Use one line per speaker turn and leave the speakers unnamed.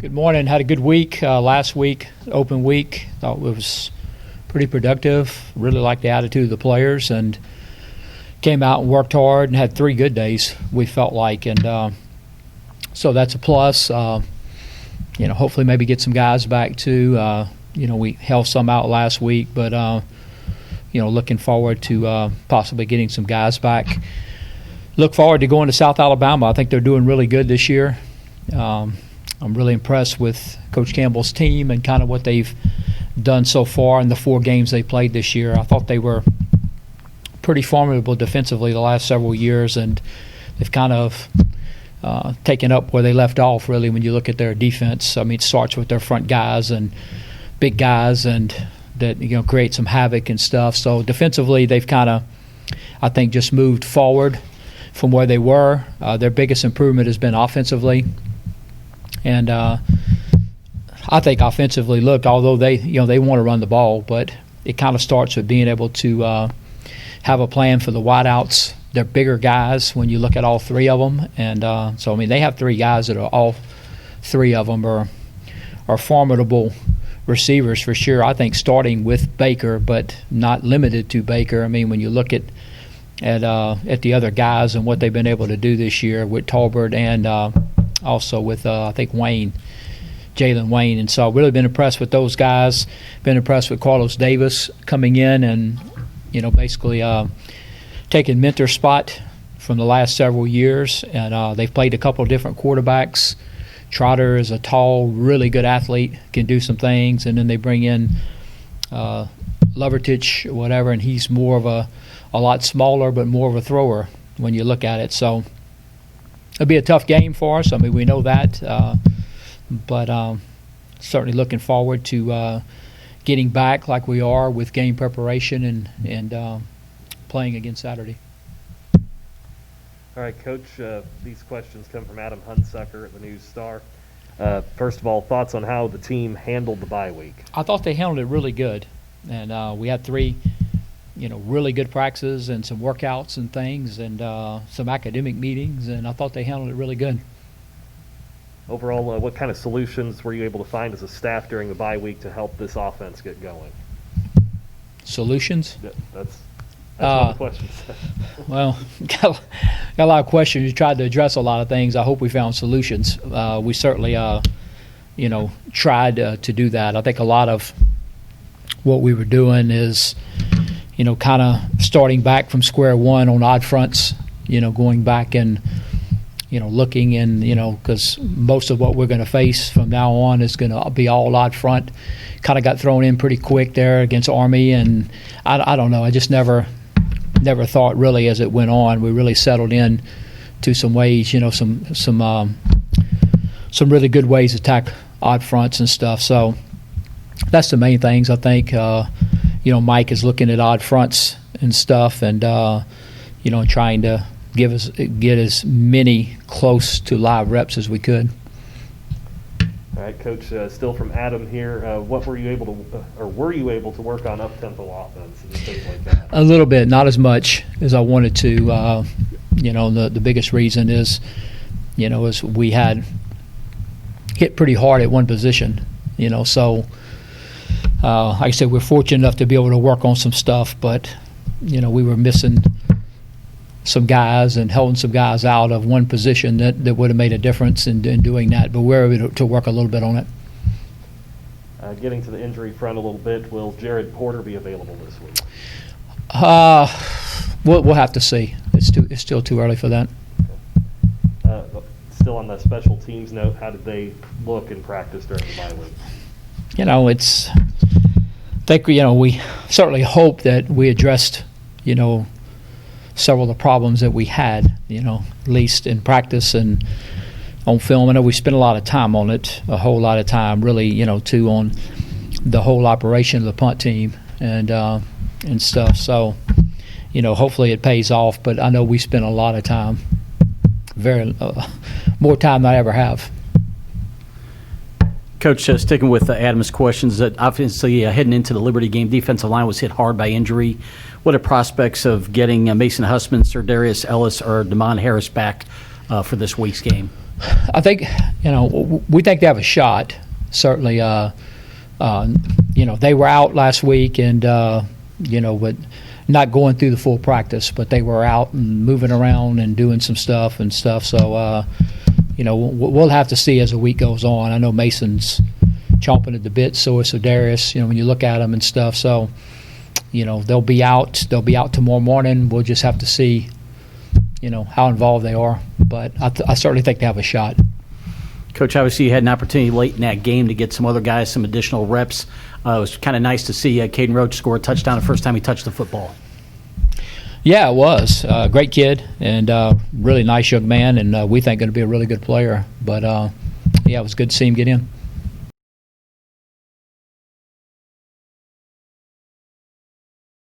Good morning. Had a good week last week, open week. Thought it was pretty productive. Really liked the attitude of the players and came out and worked hard and had 3 good days, we felt like. And so that's a plus. Hopefully maybe get some guys back too. We held some out last week, but, looking forward to possibly getting some guys back. Look forward to going to South Alabama. I think they're doing really good this year. I'm really impressed with Coach Campbell's team and kind of what they've done so far in the 4 games they played this year. I thought they were pretty formidable defensively the last several years, and they've kind of taken up where they left off, really, when you look at their defense. I mean, it starts with their front guys and big guys and that, create some havoc and stuff. So defensively, they've kind of, I think, just moved forward from where they were. Their biggest improvement has been offensively. And I think offensively, although they want to run the ball, but it kind of starts with being able to have a plan for the wideouts. They're bigger guys when you look at all 3 of them. And they have 3 guys that are all 3 of them are formidable receivers for sure. I think starting with Baker, but not limited to Baker. I mean, when you look at the other guys and what they've been able to do this year with Talbert and also with, I think, Jalen Wayne. And so I've really been impressed with those guys. Been impressed with Carlos Davis coming in and, basically taking mentor spot from the last several years. And they've played a couple of different quarterbacks. Trotter is a tall, really good athlete, can do some things. And then they bring in Lovertich or whatever, and he's more of a lot smaller but more of a thrower when you look at it. So it'll be a tough game for us. I mean, we know that. But certainly looking forward to getting back like we are with game preparation and playing again Saturday.
All right, Coach, these questions come from Adam Hunsucker at the News Star. First of all, thoughts on how the team handled the bye week?
I thought they handled it really good. And we had 3 really good practices and some workouts and things and some academic meetings, and I thought they handled it really good.
Overall, what kind of solutions were you able to find as a staff during the bye week to help this offense get going?
Solutions?
Yeah, that's one of the questions.
Well, got a lot of questions. You tried to address a lot of things. I hope we found solutions. We certainly, tried to do that. I think a lot of what we were doing is kind of starting back from square one on odd fronts, going back and, looking and, because most of what we're going to face from now on is going to be all odd front. Kind of got thrown in pretty quick there against Army, and I don't know. I just never thought really as it went on. We really settled in to some ways, some really good ways to attack odd fronts and stuff. So that's the main things, I think. Mike is looking at odd fronts and stuff, and trying to get as many close to live reps as we could.
All right, Coach. Still from Adam here. What were you able to work on up-tempo offense and things like that?
A little bit, not as much as I wanted to. The biggest reason is we had hit pretty hard at one position. So. Like I said, we're fortunate enough to be able to work on some stuff, but, we were missing some guys and holding some guys out of one position that would have made a difference in doing that, but we're able to work a little bit on it.
Getting to the injury front a little bit, will Jared Porter be available this week?
We'll have to see. It's still too early for that.
Okay. Still on the special teams note, how did they look in practice during the bye week? We certainly hope that we addressed, several of the problems that we had, at least in practice and on film. I know we spent a lot of time on it, a whole lot of time, really, too, on the whole operation of the punt team and stuff. So, hopefully it pays off. But I know we spent a lot of time, more time than I ever have.
Coach, sticking with Adam's questions, that obviously heading into the Liberty game, defensive line was hit hard by injury. What are prospects of getting Mason Hussman, Sir Darius Ellis, or Damon Harris back for this week's game?
I think, we think they have a shot. Certainly, they were out last week and, but not going through the full practice, but they were out and moving around and doing some stuff. So, we'll have to see as the week goes on. I know Mason's chomping at the bit, so is Darius, when you look at them and stuff. So, they'll be out. They'll be out tomorrow morning. We'll just have to see, how involved they are. But I certainly think they have a shot.
Coach, obviously you had an opportunity late in that game to get some other guys some additional reps. It was kind of nice to see Caden Roach score a touchdown the first time he touched the football.
Yeah, it was. Great kid and really nice young man, and we think going to be a really good player. But, it was good to see him get in.